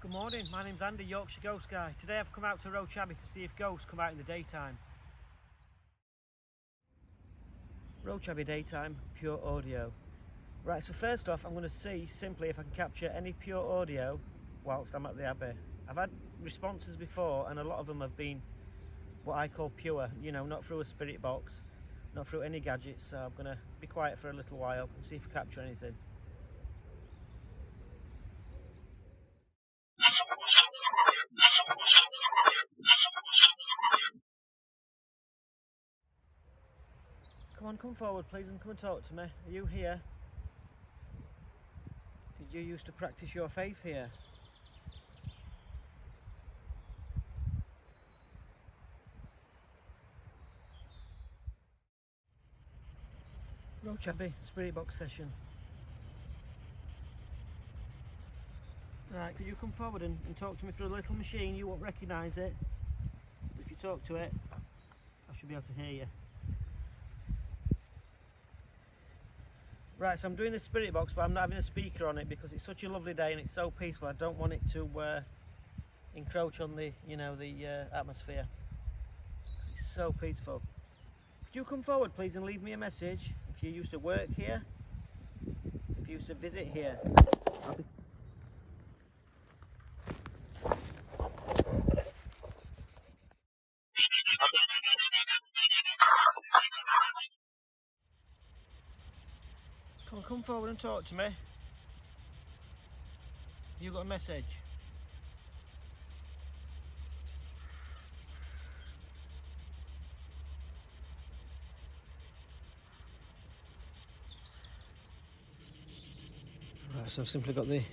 Good morning, my name's Andy, Yorkshire Ghost Guy. Today I've come out to Roche Abbey to see if ghosts come out in the daytime. Roche Abbey daytime, pure audio. Right, so first off I'm going to see simply if I can capture any pure audio whilst I'm at the Abbey. I've had responses before and a lot of them have been what I call pure, you know, not through a spirit box, not through any gadgets, so I'm going to be quiet for a little while and see if I capture anything. Come on, come forward please and come and talk to me. Are you here? Did you used to practice your faith here? Roche Abbey, spirit box session. Right, could you come forward and talk to me through a little machine? You won't recognise it. If you talk to it, I should be able to hear you. Right, so I'm doing the spirit box, but I'm not having a speaker on it because it's such a lovely day and it's so peaceful. I don't want it to encroach on the, the atmosphere. It's so peaceful. Could you come forward, please, and leave me a message? If you used to work here, if you used to visit here. Come forward and talk to me. You got a message? Right, so I've simply got the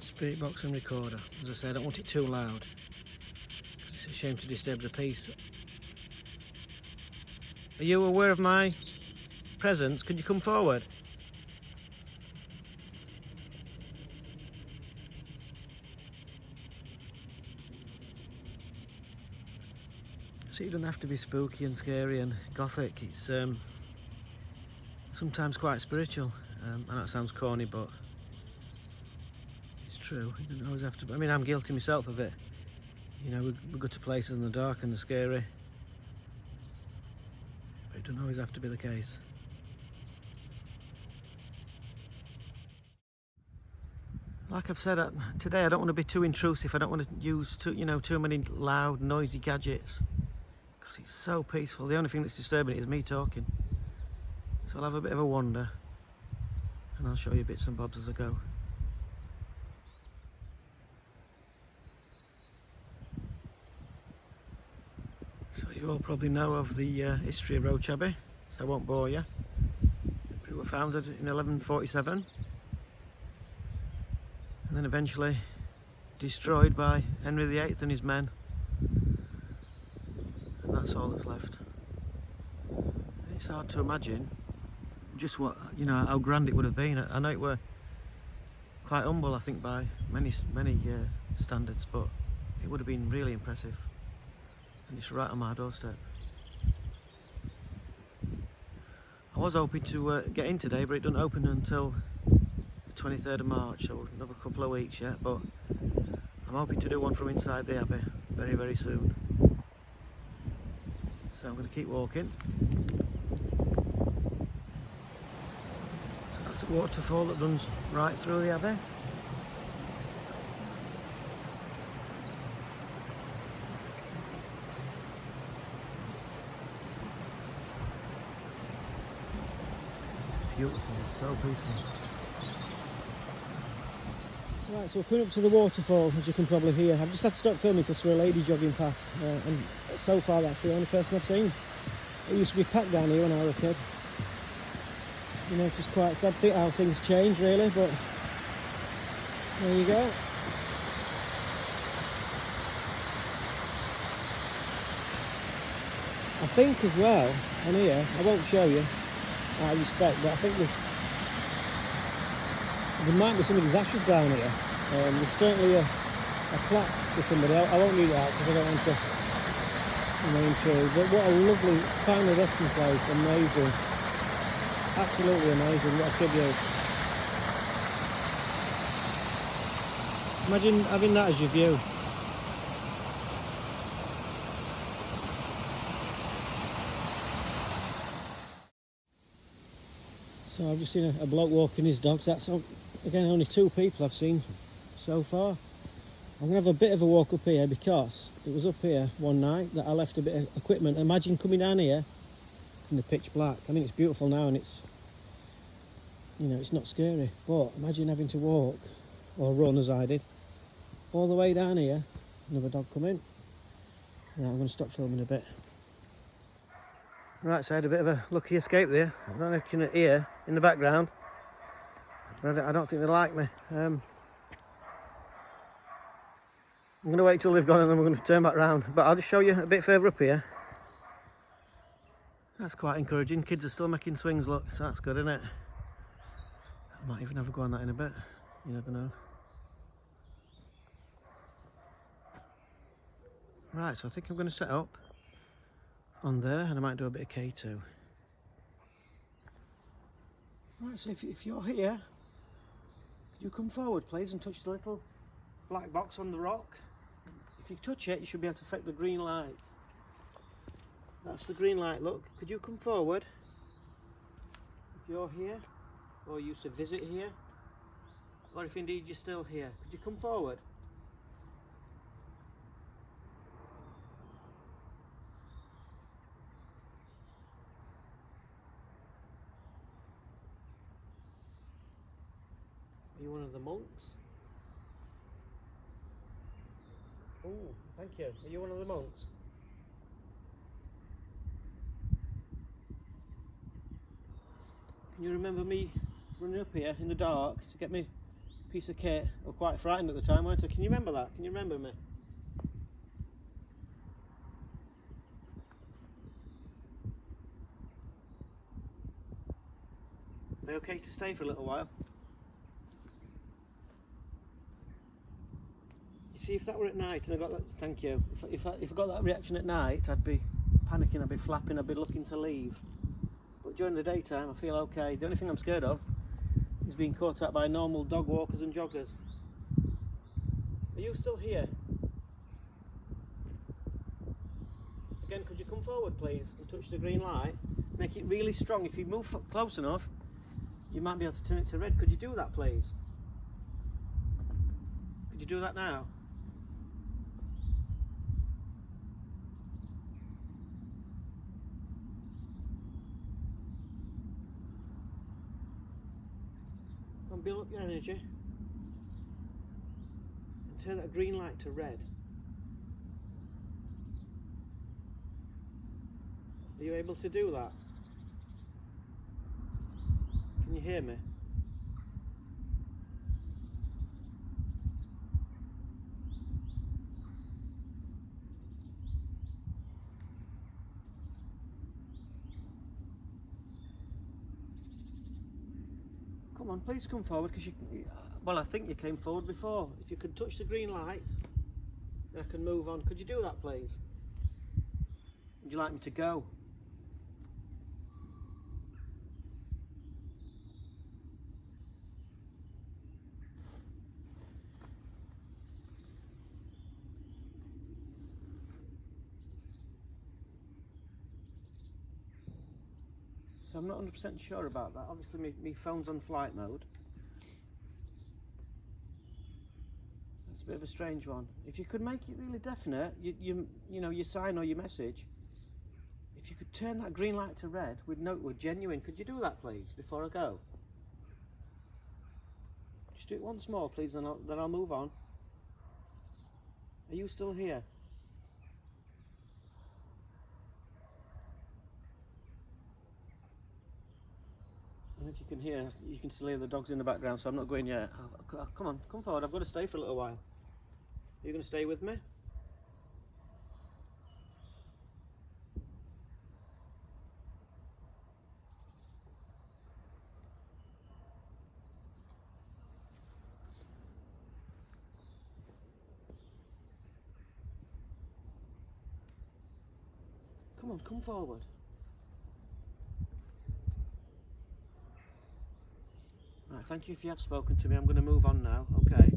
spirit box and recorder. As I say, I don't want it too loud. It's a shame to disturb the peace. Are you aware of my presence? Could you come forward? See, it doesn't have to be spooky and scary and gothic. It's sometimes quite spiritual. I know it sounds corny, but it's true. It doesn't always have to be. I mean, I'm guilty myself of it. You know, we go to places in the dark and they're scary, but it doesn't always have to be the case. Like I've said, today I don't want to be too intrusive. I don't want to use too many loud, noisy gadgets because it's so peaceful. The only thing that's disturbing it is me talking. So I'll have a bit of a wander and I'll show you bits and bobs as I go. So you all probably know of the history of Roche Abbey, so I won't bore you. It was founded in 1147 and then eventually destroyed by Henry VIII and his men, and that's all that's left. It's hard to imagine just what, how grand it would have been. I know it were quite humble, I think, by many standards, but it would have been really impressive, and it's right on my doorstep. I was hoping to get in today, but it doesn't open until the 23rd of March, so another couple of weeks yet, but I'm hoping to do one from inside the Abbey very, very soon. So I'm going to keep walking. So that's the waterfall that runs right through the Abbey. Beautiful, so peaceful. Right, so we're coming up to the waterfall, as you can probably hear. I've just had to stop filming because there was a lady jogging past, and so far that's the only person I've seen. It used to be packed down here when I was a kid. You know, it's just quite sad how things change, really, but there you go. I think as well, on here, I won't show you, out of respect, but I think there might be somebody's ashes down here. There's certainly a plaque for somebody. I won't read it out because I don't want to intrude. But what a lovely final resting place, amazing. Absolutely amazing, what a tribute. Imagine having that as your view. So I've just seen a bloke walking his dogs. That's, again, only 2 people I've seen so far. I'm going to have a bit of a walk up here because it was up here one night that I left a bit of equipment. Imagine coming down here in the pitch black. I mean, it's beautiful now and it's, you know, it's not scary. But imagine having to walk, or run as I did, all the way down here. Another dog come in. Right, I'm going to stop filming a bit. Right, so I had a bit of a lucky escape there. I don't know if you can hear in the background. But I don't think they like me. I'm going to wait till they've gone and then we're going to turn back round. But I'll just show you a bit further up here. That's quite encouraging. Kids are still making swings, look. So that's good, isn't it? I might even have a go on that in a bit. You never know. Right, so I think I'm going to set up on there and I might do a bit of K2. Right, so if you're here, could you come forward please and touch the little black box on the rock? If you touch it, you should be able to affect the green light. That's the green light, look. Could you come forward? If you're here, or used to visit here, or if indeed you're still here, could you come forward? Are you one of the monks? Oh, thank you. Are you one of the monks? Can you remember me running up here in the dark to get me a piece of kit? I was quite frightened at the time, weren't I? Can you remember that? Can you remember me? Are you okay to stay for a little while? You see, if that were at night and I got that, thank you. If I got that reaction at night, I'd be panicking, I'd be flapping, I'd be looking to leave. But during the daytime, I feel okay. The only thing I'm scared of is being caught out by normal dog walkers and joggers. Are you still here? Again, could you come forward, please, and touch the green light? Make it really strong. If you move close enough, you might be able to turn it to red. Could you do that, please? Could you do that now? And build up your energy and turn that green light to red. Are you able to do that? Can you hear me? Come on, please come forward, because well, I think you came forward before. If you could touch the green light, then I can move on. Could you do that, please? Would you like me to go? So I'm not 100% sure about that. Obviously my phone's on flight mode. It's a bit of a strange one. If you could make it really definite, you know, your sign or your message, if you could turn that green light to red, we'd know it were genuine. Could you do that, please, before I go? Just do it once more, please, then I'll move on. Are you still here? And if you can hear, you can still hear the dogs in the background, so I'm not going yet. Come on, come forward. I've got to stay for a little while. Are you going to stay with me? Come on, come forward. Right, thank you if you have spoken to me. I'm going to move on now, okay?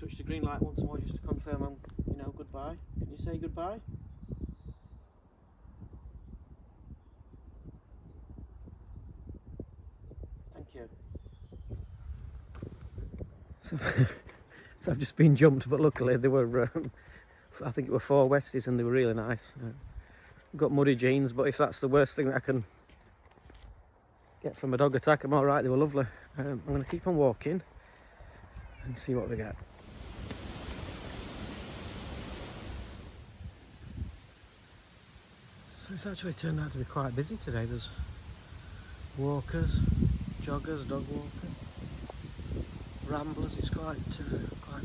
touch the green light once more just to confirm I'm, you know, goodbye. Can you say goodbye? Thank you. So I've just been jumped, but luckily they were, I think it were 4 Westies and they were really nice. Got muddy jeans, but if that's the worst thing that I can get from a dog attack, I'm alright, they were lovely. I'm going to keep on walking and see what we get. So it's actually turned out to be quite busy today. There's walkers, joggers, dog walkers, ramblers. It's quite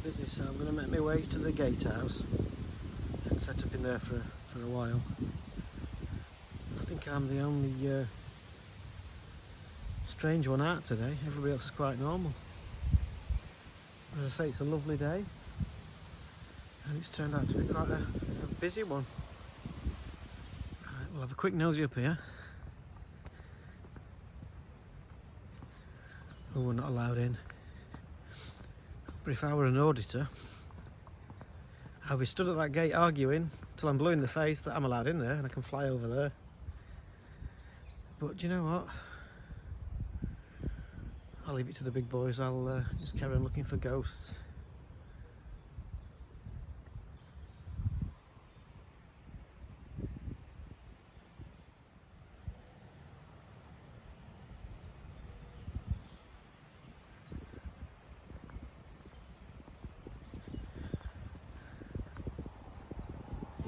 busy, so I'm going to make my way to the gatehouse and set up in there for a while. I think I'm the only strange one out today. Everybody else is quite normal. As I say, it's a lovely day and it's turned out to be quite a busy one. Right, we'll have a quick nosy up here. Oh, we're not allowed in. But if I were an auditor, I'll be stood at that gate arguing till I'm blue in the face that I'm allowed in there and I can fly over there. But do you know what? I'll leave it to the big boys. I'll just carry on looking for ghosts.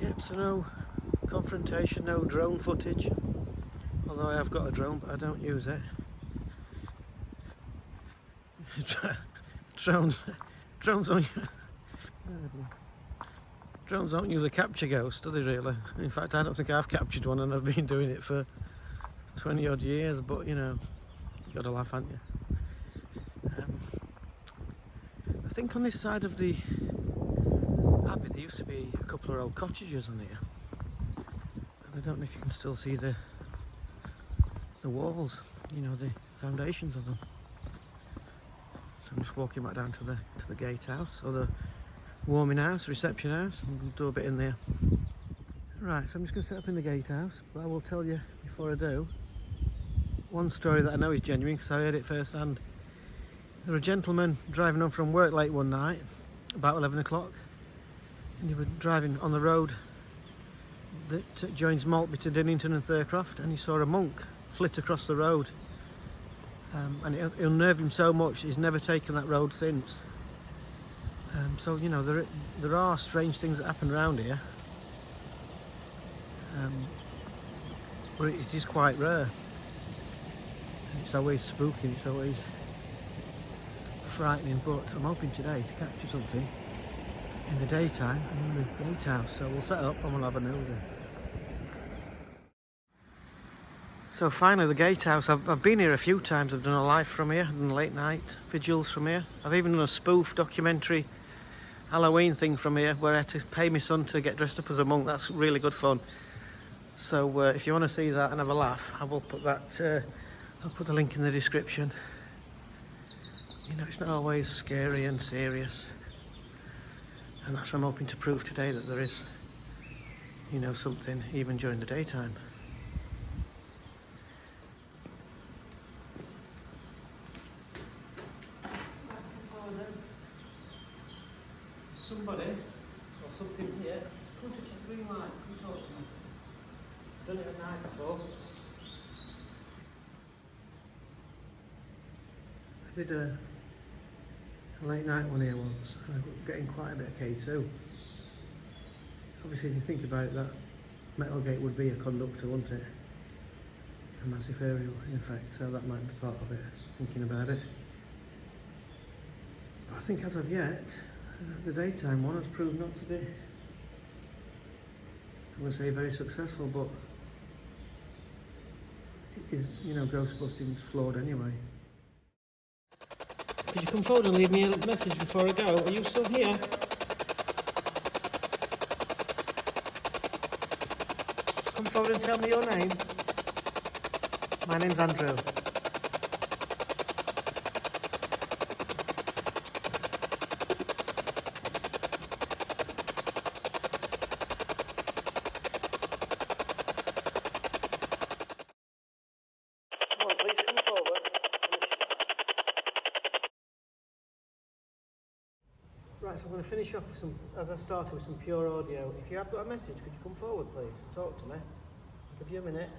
Yep, so no confrontation, no drone footage. Although I have got a drone, but I don't use it. Drones don't use a capture ghost, do they really? In fact, I don't think I've captured one, and I've been doing it for 20 odd years, but you know, you gotta laugh, haven't you? I think on this side of the Abbey there used to be a couple of old cottages on here, and I don't know if you can still see the walls, you know, the foundations of them. So I'm just walking back down to the gatehouse, or the warming house, reception house, and we'll do a bit in there. Right, so I'm just going to set up in the gatehouse, but I will tell you before I do one story that I know is genuine because I heard it firsthand. There were a gentleman driving home from work late one night, about 11 o'clock, and he was driving on the road that joins Maltby to Dinnington and Thurcroft, and he saw a monk flit across the road. And it unnerved him so much he's never taken that road since. So you know, there are strange things that happen around here, but it is quite rare. And it's always spooky, it's always frightening, but I'm hoping today to capture something in the daytime and in the gatehouse. So we'll set up and we'll have a nosy. So finally the gatehouse. I've been here a few times. I've done a live from here, done late night vigils from here. I've even done a spoof documentary Halloween thing from here where I had to pay my son to get dressed up as a monk. That's really good fun. So if you want to see that and have a laugh, I will put that, I'll put the link in the description. You know, it's not always scary and serious, and that's what I'm hoping to prove today, that there is, you know, something even during the daytime. Somebody or something here. Come touch the green light, come talk to me. Done it at night before. I did a late night one here once, and I got getting quite a bit of K2. Obviously, if you think about it, that metal gate would be a conductor, wouldn't it? A massive aerial, in effect, so that might be part of it, thinking about it. But I think as of yet, the daytime one has proved not to be, I wouldn't say very successful, but it is, you know, ghost busting's flawed anyway. Could you come forward and leave me a message before I go? Are you still here? Come forward and tell me your name. My name's Andrew. Right, so I'm going to finish off with some, as I started, with some pure audio. If you have got a message, could you come forward, please, and talk to me? I'll give you a minute.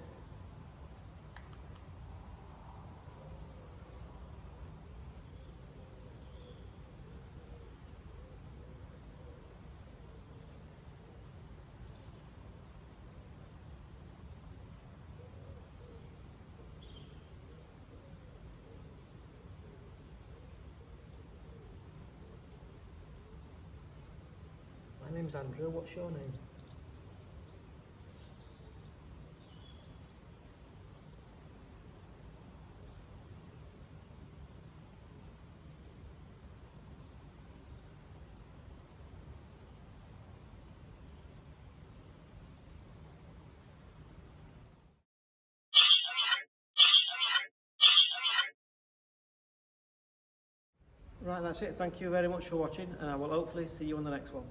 My name's Andrew. What's your name? Right, that's it. Thank you very much for watching, and I will hopefully see you on the next one.